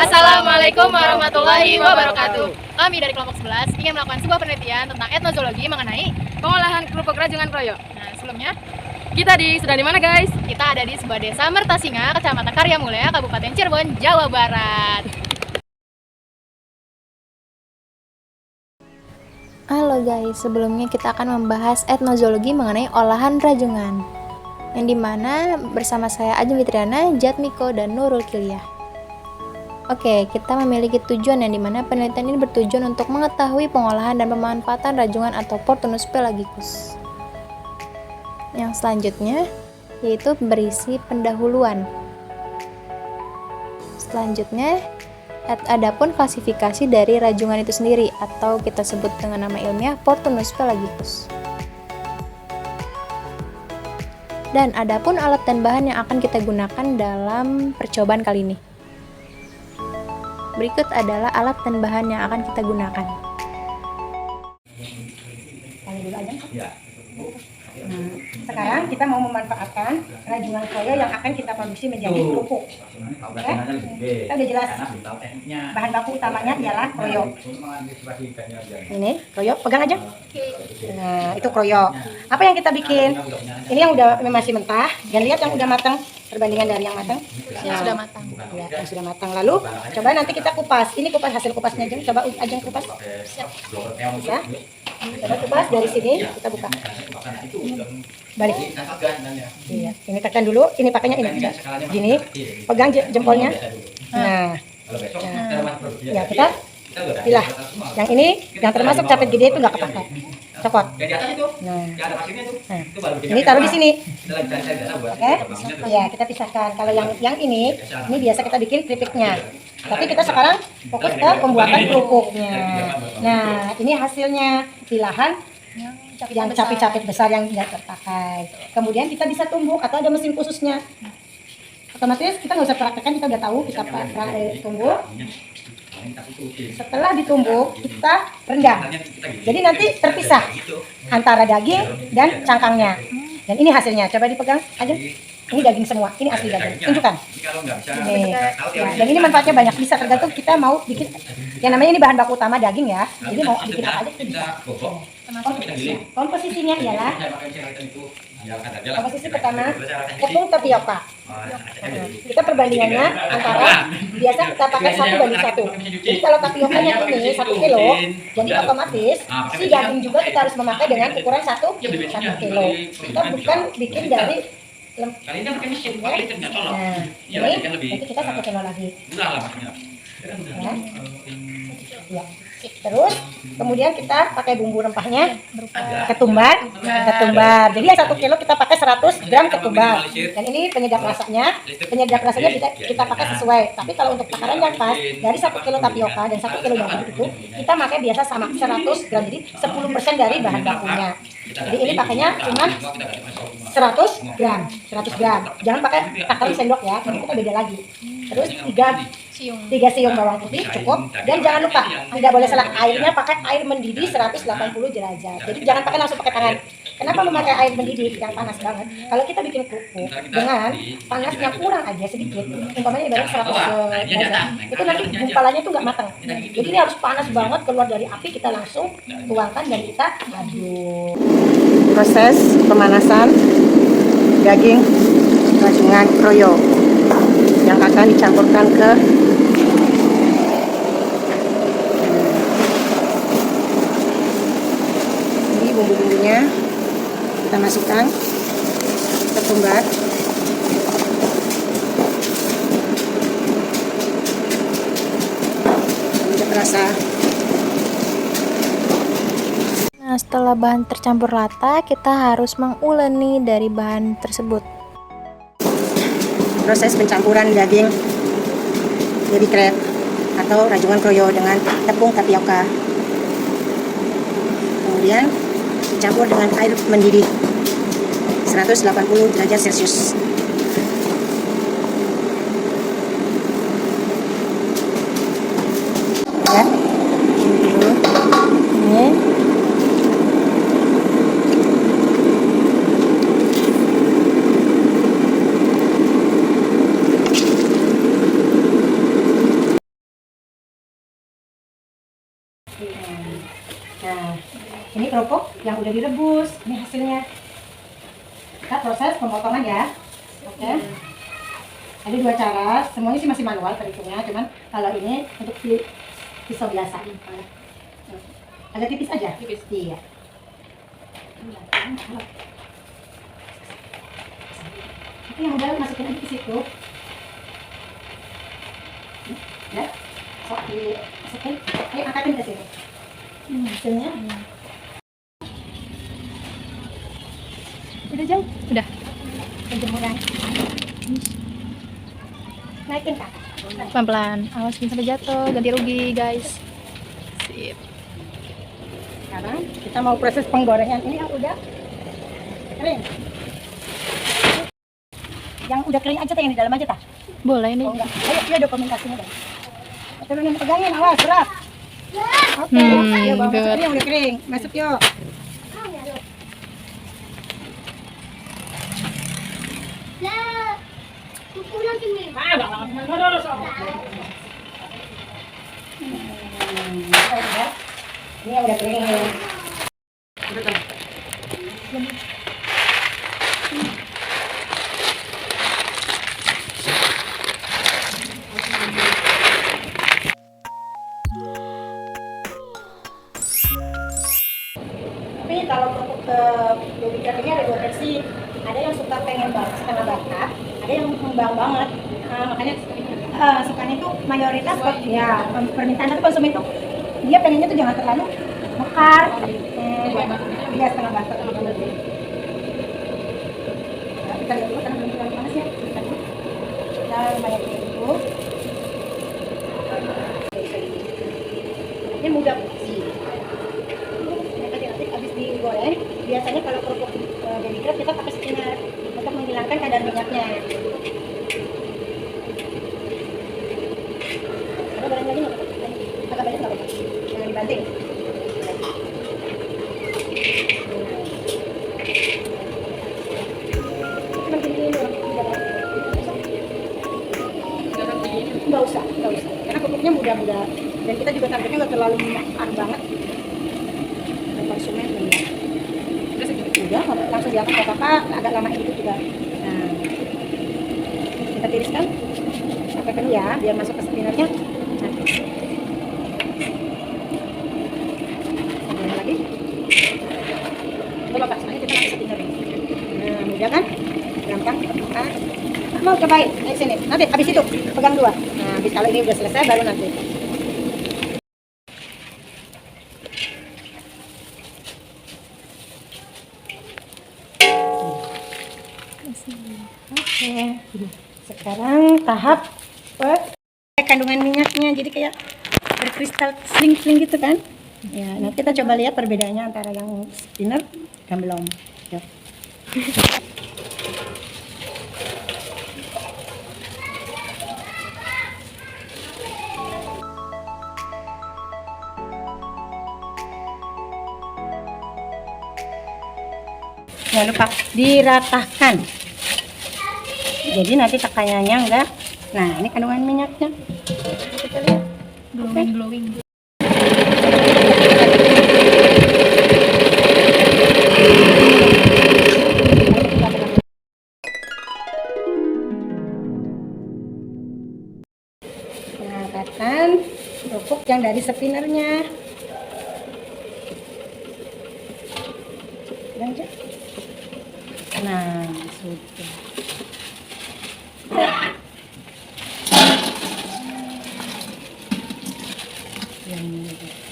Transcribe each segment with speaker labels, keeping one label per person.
Speaker 1: Assalamualaikum warahmatullahi wabarakatuh. Kami dari kelompok 11 ingin melakukan sebuah penelitian tentang etnozoologi mengenai
Speaker 2: pengolahan kerupuk rajungan kroyo.
Speaker 1: Nah, sebelumnya
Speaker 2: Kita sedang di mana, guys?
Speaker 1: kita ada di sebuah desa Mertasinga, Kecamatan Karyamulya, Kabupaten Cirebon, Jawa Barat.
Speaker 3: Halo guys, sebelumnya kita akan membahas etnozoologi mengenai olahan rajungan, yang dimana bersama saya Ajeng Fitriana, Jatmiko, dan Nurul Kilyah. Oke, kita memiliki tujuan yang dimana penelitian ini bertujuan untuk mengetahui pengolahan dan pemanfaatan rajungan atau Portunus pelagicus. Yang selanjutnya yaitu berisi pendahuluan. Selanjutnya adapun klasifikasi dari rajungan itu sendiri atau kita sebut dengan nama ilmiah Portunus pelagicus. Dan adapun alat dan bahan yang akan kita gunakan dalam percobaan kali ini. Berikut adalah alat dan bahan yang akan kita gunakan.
Speaker 4: Sekarang kita mau memanfaatkan rajungan kroyo yang akan kita produksi menjadi kerupuk. Ya? Kita udah jelas. Bahan baku utamanya ialah kroyo. Ini kroyo, pegang aja. Nah, itu kroyo. Apa yang kita bikin? Ini yang udah masih mentah. Dan lihat yang udah matang. Perbandingan dari yang matang.
Speaker 1: Yang sudah matang.
Speaker 4: Ya, yang sudah matang. Lalu coba nanti kita kupas. Ini kupas hasil kupasnya aja. Coba Ajeng kupas. Ya. Coba kupas dari sini kita buka. Balik. Iya. Ini tekan dulu. Ini pakainya ini. Gini. Pegang jempolnya. Nah. Ya kita pilah. Yang ini yang termasuk capit gede itu nggak kepakai. Copot. Nah. Ini taruh di sini. Oke. Ya, kita pisahkan. Kalau yang ini biasa kita bikin keripiknya. Tapi kita sekarang fokus ke pembuatan kerupuknya. Nah, ini hasilnya pilahan yang capit-capit besar yang tidak terpakai. Kemudian kita bisa tumbuk atau ada mesin khususnya. Otomatis kita nggak usah praktekkan, kita udah tahu kita tumbuk. Setelah ditumbuk kita rendam. Jadi nanti terpisah antara daging dan cangkangnya. Dan ini hasilnya. Coba dipegang aja. Ini daging semua. Ini asli daging. Tunjukkan. Nih. Ya, dan ini manfaatnya banyak. Bisa tergantung kita mau bikin. Yang namanya ini bahan baku utama daging ya. Jadi mau bikin apa aja kita bisa. Komposisinya ialah komposisi pertama tepung tapioka. Kita perbandingannya antara biasa kita pakai 1:1. Jadi kalau tapiokanya ini 1 kilo, jadi otomatis si daging juga kita harus memakai dengan ukuran 1 kilo. Kita bukan bikin dari nah, ini nanti kita 1 kilo lagi. Ya. Terus kemudian kita pakai bumbu rempahnya ketumbar. Jadi yang 1 kilo kita pakai 100 gram ketumbar. Dan ini penyedap rasanya kita pakai sesuai. Tapi kalau untuk takaran yang pas dari 1 kilo tapioka dan 1 kilo daging itu kita pakai biasa sama 100 gram. Jadi 10% dari bahan bakunya. Jadi ini pakainya cuma 100 gram. Jangan pakai takaran sendok ya. Ini kita beda lagi. Terus 3 siung bawang putih cukup. Dan jangan lupa tidak boleh salah, airnya pakai air mendidih 180 derajat. Jadi jangan pakai langsung pakai tangan. Kenapa memakai air mendidih yang panas banget? Kalau kita bikin kerupuk dengan panas yang kurang aja sedikit, umpamanya ibarat 100 derajat, itu nanti gumpalanya itu nggak matang. Jadi ini harus panas banget, keluar dari api, kita langsung tuangkan dan kita aduk. Proses pemanasan daging rajungan kroyo yang akan dicampurkan ke ini bumbu-bumbunya kita masukkan ketumbar, kemudian rasa.
Speaker 3: Nah, setelah bahan tercampur rata, kita harus menguleni dari bahan tersebut.
Speaker 4: Proses pencampuran daging baby crab atau rajungan kroyo dengan tepung tapioka. Kemudian dicampur dengan air mendidih 180 derajat Celcius. kerupuk yang udah direbus. Ini hasilnya. Kita proses pemotongan ya. Oke. Ada 2 cara. Semuanya sih masih manual perhitungnya. Cuman kalau ini untuk pisau biasa. Agak tipis aja.
Speaker 2: Tipis.
Speaker 4: Iya. Oke, yang udah masukin aja ke situ. Ya. Sok dimasukin. Ayo angkatin ke sini. Hasilnya.
Speaker 1: Udah jauh? Udah.
Speaker 4: Penjemuran. Naikin kak.
Speaker 1: Pelan-pelan. Awas jangan sampai jatuh, ganti rugi guys. Sip.
Speaker 4: Sekarang kita mau proses penggorengan. Ini yang udah kering. Yang udah kering aja, yang di dalam aja tak?
Speaker 1: Boleh nih.
Speaker 4: Oh enggak. Ayo, iya dokumentasinya dong. Turunin, pegangin, awas, berat. Oke, ya bawa masuk.
Speaker 1: good.
Speaker 4: Ini yang udah kering. Masuk yuk. Ini yang udah kering. Tapi kalau untuk baby crab ini ada 2 versi. Ada yang suka pengen banget setengah bakar, ada yang ngembang banget. Makanya sukanya itu mayoritas kok ya permintaan tapi konsumen itu dia pengennya tuh jangan terlalu mekar. Dia setengah bakar. Kita lihat dulu karena belum terlalu panas ya. Kita lumayan dulu. Ini mudah sih. Nanti habis digoreng, biasanya kalau kerupuk baby crab kita pakai spinner untuk menghilangkan kadar minyaknya. Ada barang lagi nggak? Agak banyak nggak? Jangan dibanting. Nggak usah. Karena kerupuknya mudah-mudah dan kita juga targetnya nggak terlalu makan banget. Konsumen ya. Udah langsung diangkat ke kakak, agak lama itu juga. Nah, kita tiriskan sampai penuh ya, biar masuk ke spinnernya. Nah, lagi. Coba pak, soalnya kita pakai spinner. Nah, mudah kan? Gampang. Nah, mau cobain? Ayo sini. Nanti habis itu pegang 2. Nah, habis kalau ini udah selesai baru nanti. Oke, sekarang tahap kandungan minyaknya, jadi kayak berkristal sling-sling gitu kan. Ya, nanti kita coba lihat perbedaannya antara yang spinner dan belum. Yuk. Jangan lupa diratakan. Jadi nanti tekanannya enggak. Nah, ini kandungan minyaknya. Kita lihat.
Speaker 1: Glowing.
Speaker 4: Pengangkatan kerupuk yang dari spinnernya. Lanjut. Nah, sudah.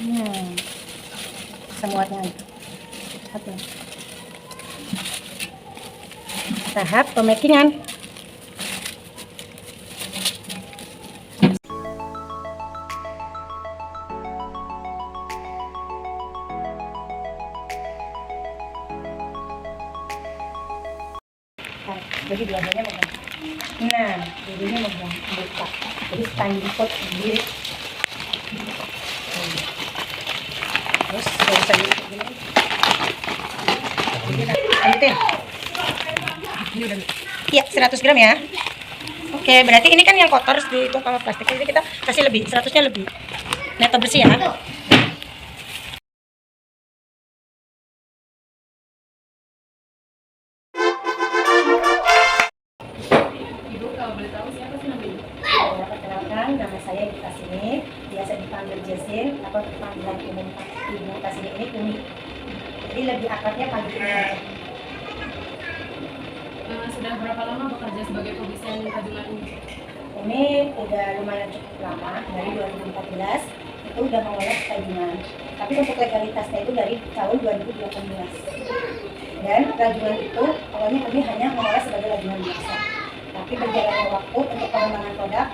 Speaker 4: Nah, semuanya apa? Tahap pemakingan. Jadi dua-duanya megang. Nah, dulunya megang buka. Jadi standing pot sendiri. Terus saya gini. Lanjutin. Ini udah. Iya, 100 gram ya. Oke, berarti ini kan yang kotor di itu kalau plastik. Jadi kita kasih lebih, 100-nya lebih. Neto bersih ya. Perkenalkan, nama saya Ibu Kasini, biasa dipanggil Jesin atau panggilan umum Ibu Kasini ini Umi. Jadi lebih akrabnya panggil Umi aja.
Speaker 2: Sudah berapa lama bekerja sebagai produsen rajungan ini?
Speaker 4: Umi udah lumayan cukup lama, dari 2014 itu udah mengolah rajungan. Tapi untuk legalitasnya itu dari tahun 2018. Dan rajungan itu awalnya Umi hanya mengolah sebagai rajungan biasa. Tapi berjalannya waktu untuk pengembangan produk,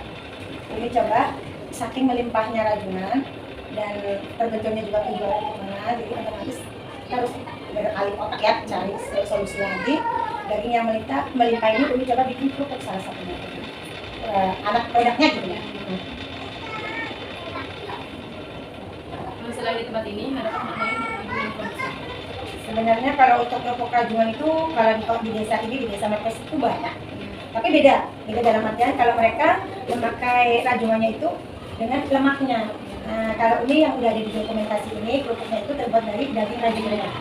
Speaker 4: Umi coba saking melimpahnya rajungan dan terbentuknya juga penjualan di mana, jadi otomatis harus beralih otak ya, cari solusi lagi. Daging yang melimpah ini Umi coba bikin kerupuk salah satunya. Anak produknya gitu ya.
Speaker 2: Selain di tempat ini, adakah tempat lain yang Ibu ingin produksi?
Speaker 4: Sebenarnya kalau untuk kerupuk rajungan itu kalau di desa ini, di desa Merkes itu banyak. Tapi beda dalam artian kalau mereka memakai rajungannya itu dengan lemaknya. Nah, kalau ini yang udah ada di dokumentasi ini, kerupuknya itu terbuat dari daging rajungannya.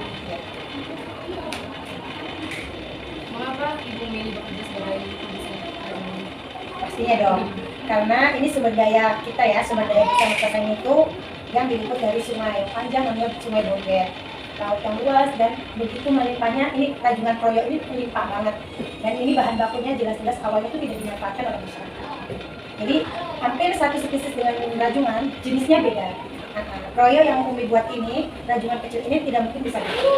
Speaker 2: Mengapa Ibu memilih bekerja sebagai produsen rajungan?
Speaker 4: Pastinya dong, karena ini sumber daya kita ya, sumber daya desa Merkes itu yang diliput dari sungai panjang namanya Sungai Bondet, laut yang luas dan begitu melimpahnya. Ini rajungan kroyo ini melimpah banget, dan ini bahan bakunya jelas-jelas awalnya itu tidak dimanfaatkan oleh masyarakat. Jadi hampir satu spesies dengan rajungan jenisnya beda. Kroyo yang Umi buat ini, rajungan kecil ini tidak mungkin bisa gede,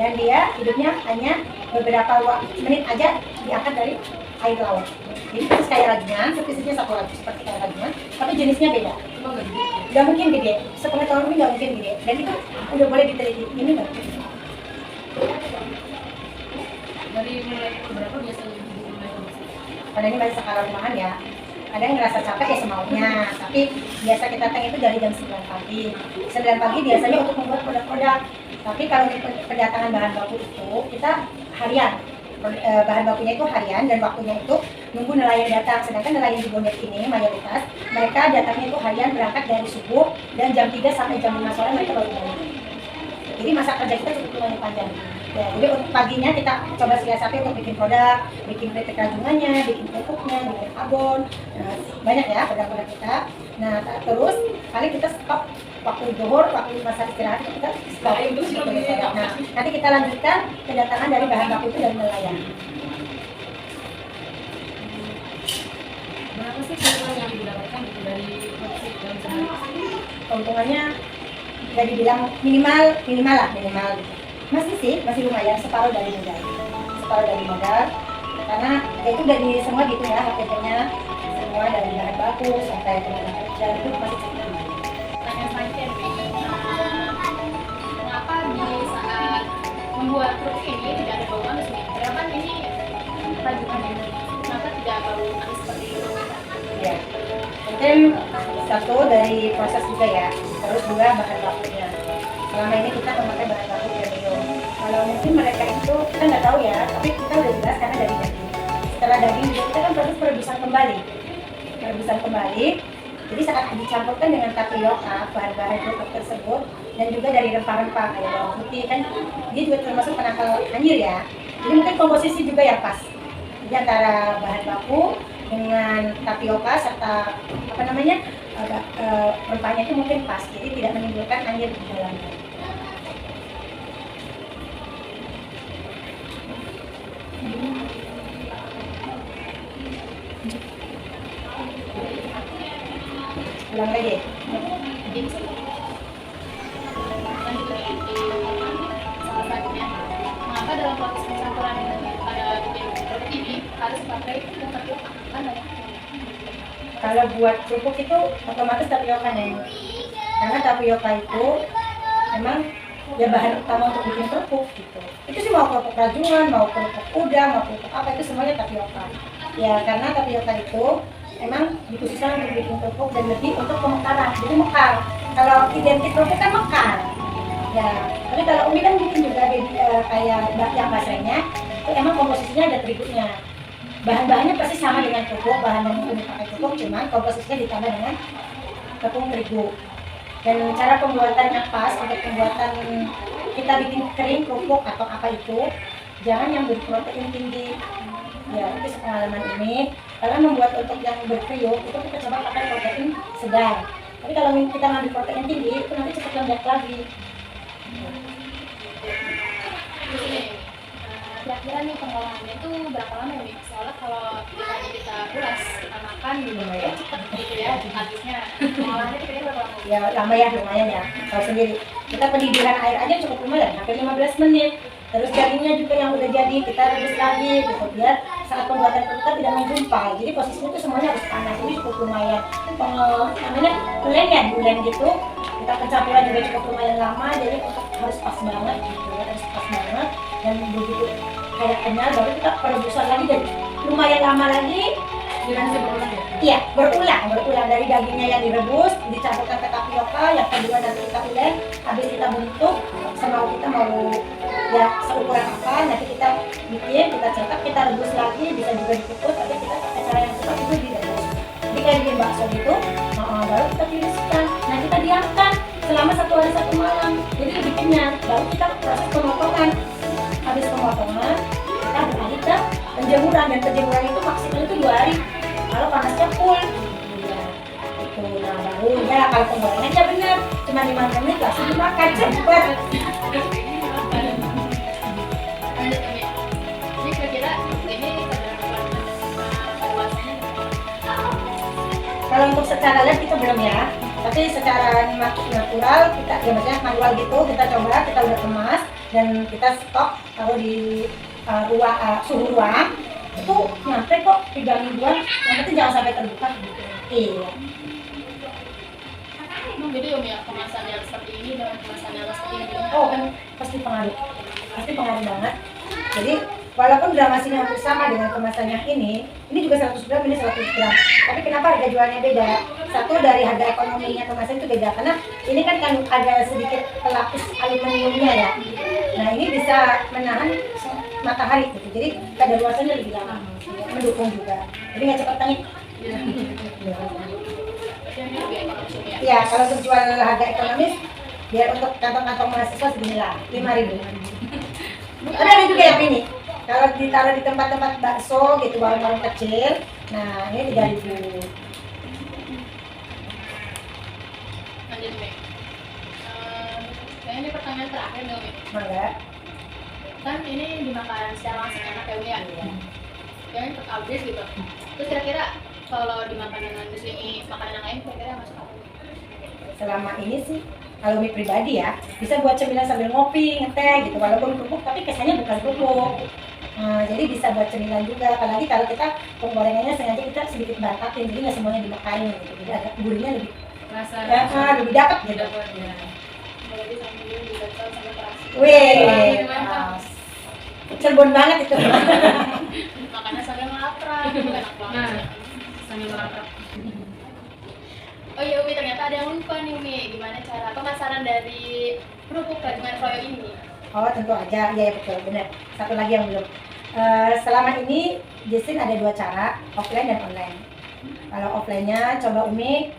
Speaker 4: dan dia hidupnya hanya beberapa menit aja diangkat dari air laut. Jadi itu kayak rajungan, spesiesnya satu lagi seperti kayak rajungan, tapi jenisnya beda.
Speaker 2: Cuma nggak gede.
Speaker 4: Nggak mungkin gede, sepengetahuan Umi nggak mungkin gede, dan itu udah boleh diteliti. Ini nggak.
Speaker 2: Dari mulai berapa biasanya Ibu mulai produksi?
Speaker 4: Pada ini masih skala rumahan ya. Ada yang ngerasa capek ya semaunya, tapi biasa kita teng itu dari jam 9 pagi. 9 pagi biasanya untuk membuat produk-produk. Tapi kalau untuk kedatangan bahan baku itu kita harian. Bahan bakunya itu harian dan waktunya itu nunggu nelayan datang. Sedangkan nelayan di Bondet ini mayoritas mereka datangnya itu harian, berangkat dari subuh dan jam 3 sampai jam 5 sore mereka baru balik. Jadi masa kerja kita cukup lumayan panjang. Ya, jadi untuk paginya kita coba siasati untuk bikin produk, bikin kritik rajungannya, bikin kerupuknya, bikin abon, banyak ya produk-produk kita. Nah terus paling kita stop waktu zuhur, waktu masa istirahat kita stop itu. Nah nanti kita lanjutkan kedatangan dari bahan baku itu dari nelayan.
Speaker 2: Berapa sih keuntungan yang Ibu dapatkan dari produksi dalam sehari?
Speaker 4: Keuntungannya jadi bilang minimal gitu. Masih lumayan separuh dari modal, karena ya itu dari semua gitu ya, HPP-nya semua dari bahan baku sampai tenaga kerja itu masih cukup.
Speaker 1: Tanya selanjutnya, mengapa di saat membuat kerupuk ini tidak ada bau amis nih? Sedangkan ini rajungan ini, kenapa tidak bau amis seperti itu?
Speaker 4: Ya, mungkin satu dari proses juga ya, terus juga bahan bakunya. Selama ini kita memakai bahan baku premium. Kalau mungkin mereka itu kita nggak tahu ya, tapi kita udah jelas karena dari daging. Setelah daging kita kan proses perebusan kembali. Jadi saat dicampurkan dengan tapioka, bahan-bahan kerupuk tersebut, dan juga dari rempah-rempah kayak bawang putih kan, dia juga termasuk penangkal anyir ya. Jadi mungkin komposisi juga yang pas. Jadi antara bahan baku dengan tapioka serta rempahnya itu mungkin pas, jadi tidak menimbulkan anyir di dalamnya. Ulang lagi.
Speaker 1: Jadi salah satunya, mengapa dalam proses pencampuran pada bikin kerupuk ini harus pakai tapioka? Kan
Speaker 4: Kalau buat kerupuk itu otomatis tapioka nih. Karena tapioka itu memang ya bahan utama untuk bikin kerupuk gitu. Itu sih mau kerupuk rajungan, mau kerupuk udang, mau kerupuk apa itu semuanya tapioka. Ya karena tapioka itu emang dikhususkan untuk bikin kerupuk dan lebih untuk pemekaran. Jadi mekar. Kalau identik kerupuk kan mekar. Ya, tapi kalau Umi kan bikin juga kayak yang basahnya itu emang komposisinya ada terigunya. Bahan-bahannya pasti sama dengan kerupuk, bahan yang Umi pakai kerupuk, cuman komposisinya ditambah dengan tepung terigu. Dan cara pembuatan yang pas untuk pembuatan kita bikin kering kerupuk atau apa itu, jangan yang berprotein tinggi. Ya, itu pengalaman ini. Kalau membuat untuk yang berkriuk itu kita coba pakai protein sedang. Tapi kalau kita ngambil protein tinggi itu nanti cepat lembek lagi.
Speaker 1: Terus ini, kira-kira nih pengolahannya itu berapa lama ya, Mi? Soalnya kalau kita ulas, kita makan gitu, ya cepet gitu ya, habisnya. Pengolahannya kira-kira berapa lama?
Speaker 4: Ya lama ya, lumayan ya. Tahu sendiri. Kita pendidikan air aja cukup lumayan, hampir 15 menit. Terus dagingnya juga yang udah jadi kita rebus lagi gitu biar saat pembuatan kita tidak menggumpal. Jadi posisinya itu semuanya harus panas. Ini cukup lumayan. Namanya ulen ya, ulen gitu. Kita pencampuran juga cukup lumayan lama. Jadi untuk harus pas banget gitu ya, harus pas banget. Dan begitu kayak kenyal baru kita perebusan lagi dan lumayan lama lagi.
Speaker 2: Durasi berulang ya?
Speaker 4: Iya, berulang dari dagingnya yang direbus, dicampurkan ke tapioka, yang kedua nanti kita ulen, habis kita bentuk, semau kita mau ya seukuran apa, nanti kita bikin, kita cetak, kita rebus lagi, bisa juga dikukus, tapi kita pakai cara yang cepat itu direbus. Jadi kayak bikin bakso gitu, baru kita tiriskan, nah kita diamkan selama 1 hari 1 malam, jadi lebih kenyal. Baru kita proses pemotongan, habis pemotongan kita beralih ke penjemuran, dan penjemuran itu maksimal itu 2 hari. Kalau panasnya full, ya, itu nah baru ya kalau penggorengannya benar cuma 5 menit langsung dimakan cepet.
Speaker 1: Lanjut ya, Mi. Ini kira-kira ini puasanya
Speaker 4: Kalau untuk secara lab itu belum ya, tapi secara natural kita ya maksudnya manual gitu kita coba, kita udah kemas dan kita stok kalau di suhu ruang itu nyampe kok 3 mingguan, yang penting jangan sampai terbuka gitu. Iya.
Speaker 1: emang beda ya, Mi, ya, kemasan yang seperti ini dengan kemasan yang seperti ini.
Speaker 4: Oh kan pasti pengaruh banget. Jadi walaupun gramasinya hampir sama dengan kemasan yang ini juga 100 gram, ini 100 gram. Tapi kenapa harga jualnya beda? Satu dari harga ekonominya kemasan itu beda karena ini kan ada sedikit pelapis aluminiumnya ya. Nah ini bisa menahan matahari gitu. Jadi kadaluarsanya lebih lama, mendukung juga. Jadi nggak cepat tengik.
Speaker 1: Yang lebih ekonomis ya.
Speaker 4: Iya, kalau untuk jual harga ekonomis, biar untuk kantong-kantong mahasiswa segini lah, 5.000. Tapi ada juga yang ini, kalau ditaruh di tempat-tempat bakso gitu, warung-warung kecil, nah ini 3.000.
Speaker 1: Lanjut, Mi. Kayaknya ini pertanyaan terakhir nih, Mi.
Speaker 4: Mangga.
Speaker 1: Kan ini dimakan secara langsung enak ya, Mi, ya? Kayaknya cepet habis gitu. Terus kira-kira kalau dimakan dengan diselingi makanan yang lain, kira-kira masuk apa?
Speaker 4: Selama ini sih, kalau mie pribadi ya, bisa buat cemilan sambil ngopi, ngeteh gitu, walaupun kerupuk, tapi kesannya bukan kerupuk. Jadi bisa buat cemilan juga, apalagi kalau kita penggorengannya sengaja kita sedikit batakin, jadi nggak semuanya dimakain gitu, jadi agak gurihnya lebih lebih dapat gitu.
Speaker 1: Berarti sambil dibacol sambil terasi.
Speaker 4: Wih, Cirebon banget itu.
Speaker 1: Makannya sambil ngelaprak, itu enak banget
Speaker 2: Nah,
Speaker 1: sih.
Speaker 2: sambil melaprak.
Speaker 1: Oh iya, Umi, ternyata ada yang lupa nih, Umi. Gimana cara pemasaran dari kerupuk rajungan Froyo ini?
Speaker 4: Oh tentu aja, ya betul, benar. Satu lagi yang belum. Selama ini Jessin ada 2 cara, offline dan online. Kalau offline-nya coba Umi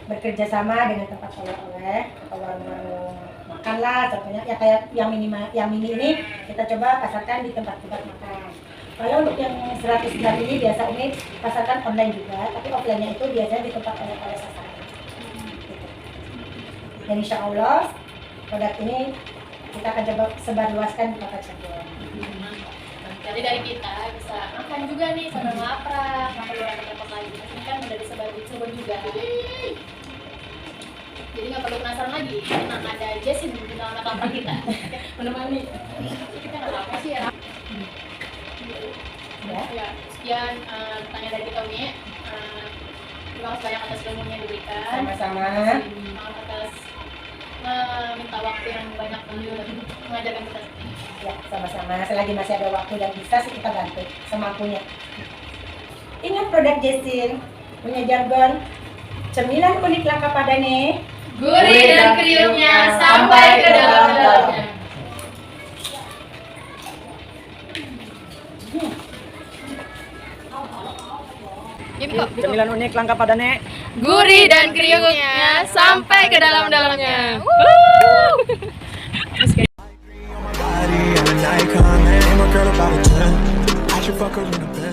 Speaker 4: bekerja sama dengan tempat oleh-oleh atau warung-warung makan lah, contohnya ya kayak yang mini ini kita coba pasarkan di tempat-tempat makan. Kalau untuk yang 100 gram ini biasa Umi pasarkan online juga, tapi offline-nya itu biasanya di tempat oleh-oleh sasaran. Dan insya Allah produk ini kita akan coba sebarluaskan di kota Cirebon.
Speaker 1: Jadi dari kita bisa makan juga nih sambil ngelaprak, nggak perlu repot lagi. Ini kan udah disebar di Cirebon juga. Jadi nggak perlu penasaran lagi, tenang ada Jessin di dalam laprak kita menemani. Kita nggak apa sih ya. Ya, sekian pertanyaan dari kita, Umi. Terima kasih banyak atas ilmunya diberikan.
Speaker 4: Sama-sama.
Speaker 1: Maaf atas minta waktu yang banyak untuk mengajarkan kita.
Speaker 4: Ya, sama-sama. Selagi masih ada waktu dan bisa sih kita bantu semampunya. Ingat produk Jessin punya jargon cemilan unik langka padane.
Speaker 1: Gurih dan kriuknya sampai ke dalam-dalamnya.
Speaker 5: Cemilan unik langka padane.
Speaker 1: Gurih dan kriuknya sampai ke dalam-dalamnya.
Speaker 6: Body, I'm an icon, man. Ain't my girl about a 10. I should fuck her in the bed.